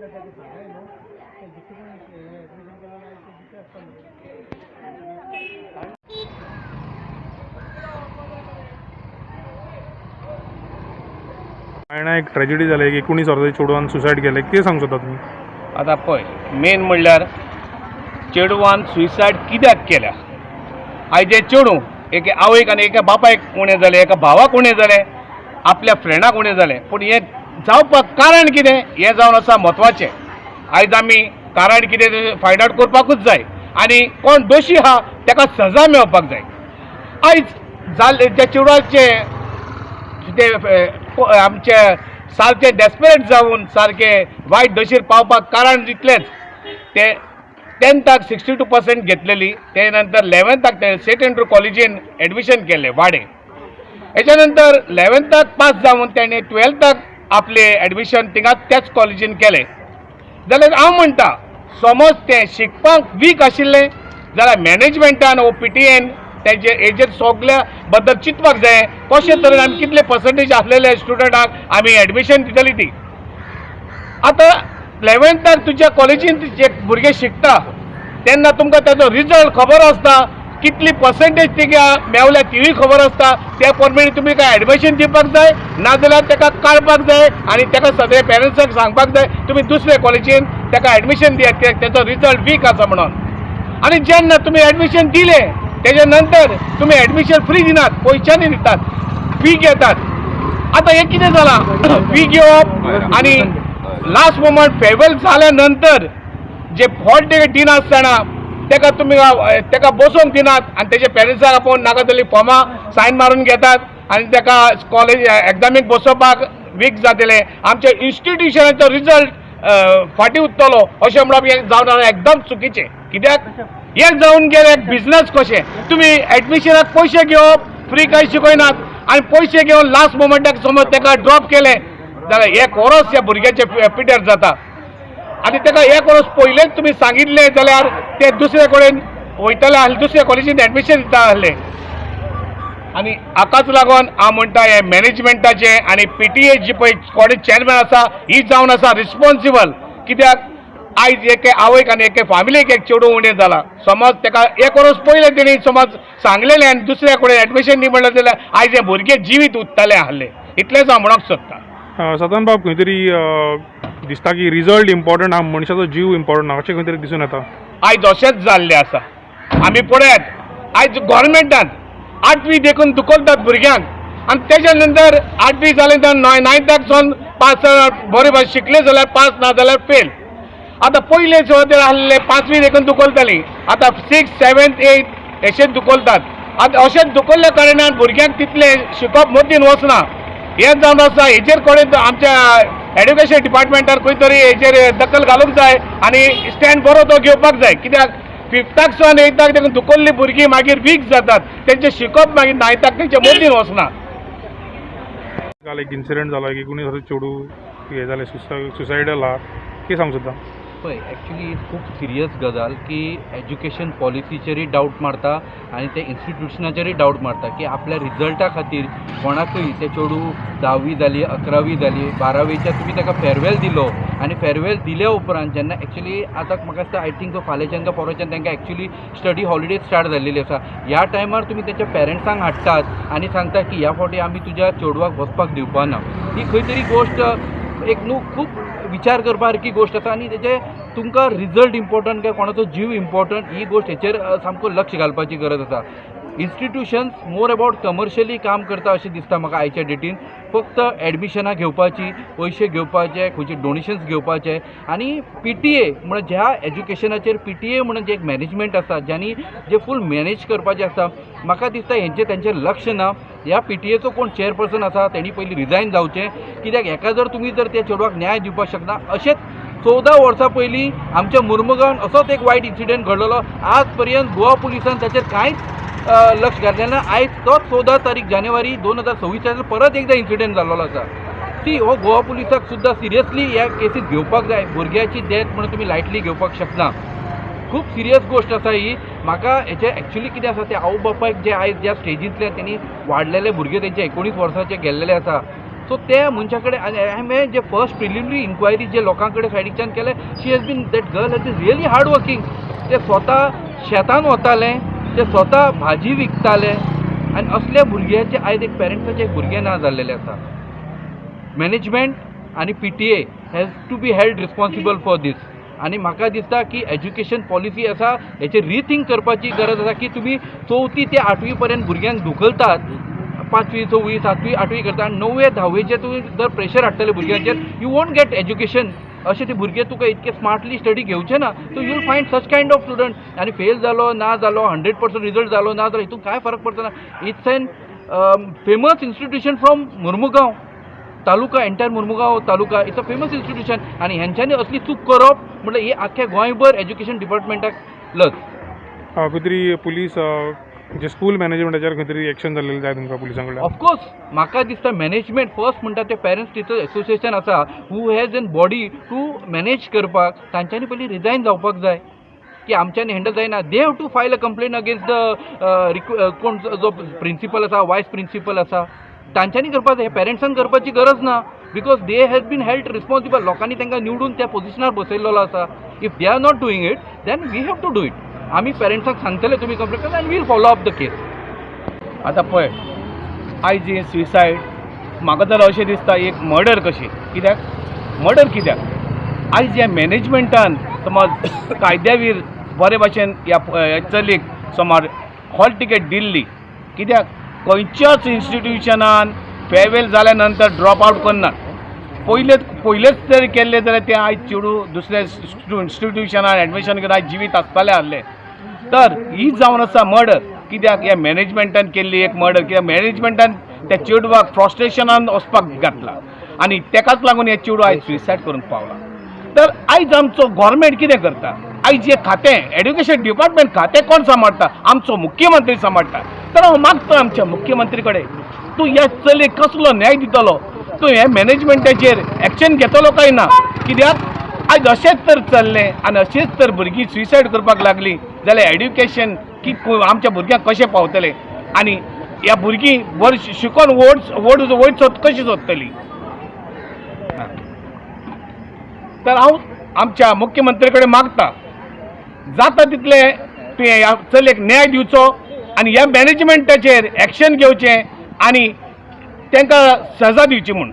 हांगा एक ट्रेजेडी जाली, 19 वर्साच्या चेडवान सुसायड केलें, कितें सांगूं शकता तुमी? आतां पळय, मेन म्हणल्यार चेडवान सुसायड कित्याक केल्या? आयज चेडूं एक आवयक आनी एका बापायक उणें जालें, एका भावाक उणें जालें, आपल्या फ्रेंडाक उणें जालें, पूण हें जावपाक कारण कितें हें जावन आसा म्हत्वाचें. आयज आमी कारण कितें तें फायंड आवट करपाकूच जाय आनी कोण दोशी आहा ताका सजा मेळपाक जाय. आयज जाल्ले त्या चेडवाचे ते आमचे सारके डेस्परेट जावन सारके वायट दशेर पावपाक कारण इतलेंच. ते 10th 62% घेतलेली, ते नंतर 11th ते सेंट एंड्रू कॉलेजीन एडमिशन केलें वाडे. हेच्या नंतर 11th पास जावन तेणें 12th आपले एडमिशन थिंगाच त्याच कॉलेजीन केलें. जाल्यार हांव म्हणटा, समज ते शिकपाक वीक आशिल्लें जाल्यार मॅनेजमेंटान वो PTAन तेजे हेजेर सगळ्या बद्दल चिंतपाक जाय. कशे तरेन आमी कितले पर्संटेज आसलेले स्टुडंटाक आमी एडमिशन दितली ती. आतां 11th तुज्या कॉलेजीन जे भुरगे शिकता तेन्ना तुमकां तेजो रिजल्ट खबर आसता, कितली पर्संटेज तिका मेवल्या तीवूय खबर आसता. त्या प्रमाणे तुमी काय एडमिशन दिवपाक जाय, नाजाल्यार ताका काडपाक जाय आनी ताका सगळे पेरंट्सांक सांगपाक जाय तुमी दुसरे कॉलेजीन ताका एडमिशन दियात, कित्याक तेजो रिजल्ट वीक आसा म्हणून. आनी जेन्ना तुमी एडमिशन दिलें तेजे नंतर तुमी एडमिशन फ्री दिनात, पयशांनी दितात, फी घेतात. आतां हें कितें जालां, फी घेवप आनी लास्ट मोमेंट फेअरवेल जाल्या नंतर जे हॉल टिकेट दिनासतना ताका तुमी ताका बसोवंक दिनात आनी तेजे पेरंट्साक आपोवन नाका तसली फॉर्मां सायन मारून घेतात आनी ताका कॉलेज एग्जामीक बसोवपाक वीक जातले. आमच्या इन्स्टिट्युशनाचो रिजल्ट फाटीं उरतलो अशें म्हणप हें जावन एकदम चुकीचें. कित्याक हें जावन गेलें एक बिजनस कशें. तुमी एडमिशनाक पयशे घेवप, फ्री कांय शिकयनात आनी पयशे घेवन लास्ट मोमेंटाक समज ताका ड्रॉप केलें जाल्यार 1 वर्स ह्या भुरग्याचे पिड्यार जाता. आनी ताका 1 वर्स पयलेंच तुमी सांगितलें जाल्यार ते दुसरे कडेन वयतले आसले, दुसऱ्या कॉलेजीन एडमिशन दिता आसले. आनी हाकाच लागून हांव म्हणटा हे मॅनेजमेंटाचे आनी PTA जी पळय कॉलेज चेअरमॅन आसा ही जावन आसा रिस्पॉन्सिबल. कित्याक आयज एके आवयक आनी एके फॅमिलीक एक चेडूं उणें जाला, समज ताका 1 वर्स पयलें तेणी समज सांगलेलें आनी दुसऱ्या कडेन एडमिशन दी म्हणलें जाल्यार आयज हे भुरगे जिवीत उत्तले आसले. इतलेंच हांव म्हणूंक सोदतां. सदान बाब, खंय तरी दिसता की रिजल्ट इम्पॉर्टंट आहा, मनशाचो जीव इम्पॉर्टंट ना, अशें खंय तरी दिसून येता. आयज अशेंच जाल्लें आसा. आमी पळयात आयज गोवोरमेंटान 8वी देखून दुखोलतात भुरग्यांक आनी तेच्या नंतर 8वी जालें तर 9th सावन पास बरे भाशेन शिकले जाल्यार पास ना जाल्यार फेल. आतां पयले सुवातेर आसलेले 5वी देखून दुखोलताली, आतां 6th 7th 8th अशेंच दुखोलतात. आतां अशेंच दुखोल्ल्या कारणान भुरग्यांक तितले शिकप मतीन वचना. हें जावन आसा. हेजेर कडेन आमच्या एड्युकेशन डिपार्टमेंटान खंय तरी हेजेर दखल घालूंक जाय आनी स्टँड बरो तो घेवपाक जाय. कित्याक 5th सावन 8th देखून दुखोल्ली भुरगीं मागीर वीक जातात, तेंचें शिकप मागीर 9th तेंच्या मतीन वचना. काल एक इन्सिडंट जाला, 19 वर्साचो चेडूं हें जालें, सुसायडल आहा, कितें सांगूं सोदता? पळय, एक्चुली खूब सिरियस गजाल की एज्युकेशन पॉलिसीचेरूय डावट मारता आनी ते इन्स्टिट्युशनाचेरूय डावट मारता की आपल्या रिजल्टा खातीर कोणाकूय ते चेडूं 10वी जाली, 11वी जाली, 12वेच्या तुमी ताका फेअरवेल दिलो आनी फेअरवेल दिल्या उपरांत जेन्ना एक्चुली आतां म्हाका दिसता आय थिंक फाल्यांच्यान काय परवाच्यान तांकां एक्चुली स्टडी हॉलिडे स्टार्ट जाल्लेली आसा. ह्या टायमार तुमी तेच्या पेरंट्सांक हाडटात आनी सांगता की ह्या फावटी आमी तुज्या चेडवाक वचपाक दिवपा ना. ही खंय तरी गोश्ट एक न्हू खूब विचार करपा सारकी गोश्ट आसा आनी तेजे तुमकां रिजल्ट इम्पॉर्टंट काय कोणाचो जीव इम्पॉर्टंट ही गोश्ट हेचेर सामको लक्ष घालपाची गरज आसा. इन्स्टिट्युशन्स मोर अबावट कमर्शियली काम करता अशें दिसता म्हाका आयच्या डेटीन. फक्त एडमिशनां घेवपाची, पयशे घेवपाचे, खंयचे डोनेशन्स घेवपाचे आनी PTA म्हणून ज्या एज्युकेशनाचेर PTA म्हणून जे एक मॅनेजमेंट आसा ज्यांनी जे फूल मॅनेज करपाचें आसता, म्हाका दिसता तेंचें लक्ष ना. ह्या PTAचो कोण चेअरपर्सन आसा तेणी पयलीं रिजायन जावचें. कित्याक हेका जर तुमी जर त्या चेडवाक न्याय दिवपाक शकना. अशेंच 14 वर्सां पयलीं आमच्या मुर्मुगांवान असोच एक वायट इन्सिडंट घडलेलो. आज पर्यंत गोवा पुलिसान ताचेर कांयच लक्ष घातलें ना. आयज तोच 14 तारीख जानेवारी 2026 परत एकदा इन्सिडंट जाल्लो आसा. ती हो गोवा पुलिसाक सुद्दां सिरियसली ह्या केसीस घेवपाक जाय. भुरग्याची डेथ म्हणून तुमी लायटली घेवपाक शकना. खूब सिरियस गोश्ट आसा ही. म्हाका हेचें एक्चुली कितें आसा ते आवय बापायक जे आयज ज्या स्टेजींतल्यान तेणी वाडलेले भुरगे तेंचे 19 वर्सांचे गेल्लेले आसा सो त्या मनशा कडेन हांवें जे फर्स्ट प्रिलिमिनरी इन्क्वायरी जे लोकां कडेन सायडीच्यान केले she has been that girl has been really hard working. ते स्वता शेतान वताले, ते स्वता भाजी विकताले आनी असल्या भुरग्याचे आयज एक पेरंट्साचे भुरगे ना जाल्लेले आसा. मॅनेजमेंट आनी PTA has to be held responsible for this. आनी म्हाका दिसता की एज्युकेशन पॉलिसी आसा हेचेर रिथिंक करपाची गरज आसा की तुमी 4थी ते 8वी पर्यंत भुरग्यांक धुकलतात, 5वी 6वी 7वी 8वी करता आनी 9वे 10वेचे तुमी जर प्रेशर हाडटले भुरग्यांचेर यू वोंट गेट एज्युकेशन. अशें ते भुरगे तुका इतके स्मार्टली स्टडी घेवचे ना. So you will find such kind of student. आनी फेल जालो ना जालो 100% रिजल्ट जालो ना जालो हितून कांय फरक पडचो ना. It's an famous institution from Mormugao taluka, entire Mormugao taluka. It's a famous institution आनी हेंच्यांनी असली चूक करप म्हटल्यार ही आख्या गोंयभर एज्युकेशन डिपार्टमेंटाक लज. खंय तरी पुलीस जे स्कूल मॅनेजमेंटाचेर खंय तरी एक्शन जाल्लेली जाय तुमकां पुलिसां कडल्यान? ऑफकोर्स म्हाका दिसता मॅनेजमेंट फर्स्ट म्हणटा ते पेरंट्स टिचर्स एसोसिएशन आसा who has an body to manage करपाक, तांच्यांनी पयलीं रिजायन जावपाक जाय की आमच्यांनी हँडल जायना. They have to file a complaint against the कोण जो प्रिंसिपल आसा, वायस प्रिंसिपल आसा, तांच्यांनी करपाक जाय. पेरंट्सान करपाची गरज ना because they has been held responsible. लोकांनी तांकां निवडून त्या पोजिशनार बसयल्लो आसा. If they are not doing it then we have to do it. आमी पेरंट्सांक सांगतले तुमी कंप्लेन करा आनी will follow up the case. आतां पळय आयज ही सुसायड म्हाका तर अशें दिसता एक मर्डर कशी. कित्याक मर्डर कित्याक आयज ह्या मॅनेजमेंटान समज कायद्यावीर बरे भाशेन ह्या चलयेक समज हॉल तिकेट दिल्ली, कित्याक खंयच्याच इन्स्टिट्यूशनान फेअरवेल जाल्या नंतर ड्रॉप आवट करनात. पयलेच जर केल्ले जाल्यार ते आयज चेडूं दुसऱ्या इन्स्टिट्यूशनान एडमिशन घेवन आयज जिवीत आसताले आहले. तर ही जावन आसा मर्डर. कित्याक ह्या मॅनेजमेंटान केल्ली एक मर्डर. कित्याक मॅनेजमेंटान त्या चेडवाक फ्रस्ट्रेशनान वचपाक घातला आनी तेकाच लागून हे चेडूं आयज सुसायड करून पावला. तर आयज आमचो गव्हर्मेंट कितें करता? आयज हे खातें एड्युकेशन डिपार्टमेंट खातें कोण सांबाळटा? आमचो मुख्यमंत्री सांबाळटा. तर हांव मागता आमच्या मुख्यमंत्री कडेन तूं ह्या चलयेक कसलो न्याय दितलो? तूं हे मॅनेजमेंटाचेर एक्शन घेतलो काय ना? कित्याक आयज अशेंच तर चल्लें आनी अशेंच तर भुरगीं सुसायड करपाक लागलीं जाल्यार एड्युकेशन की आमच्या भुरग्यांक कशें पावतलें आनी ह्या भुरगीं वर्स शिकून वयर कशी सोदतलीं? तर हांव आमच्या मुख्यमंत्री कडेन मागता जाता तितले तुवें ह्या चलयेक न्याय दिवचो आनी ह्या मॅनेजमेंटाचेर एक्शन घेवचें आनी तांकां सजा दिवची म्हूण.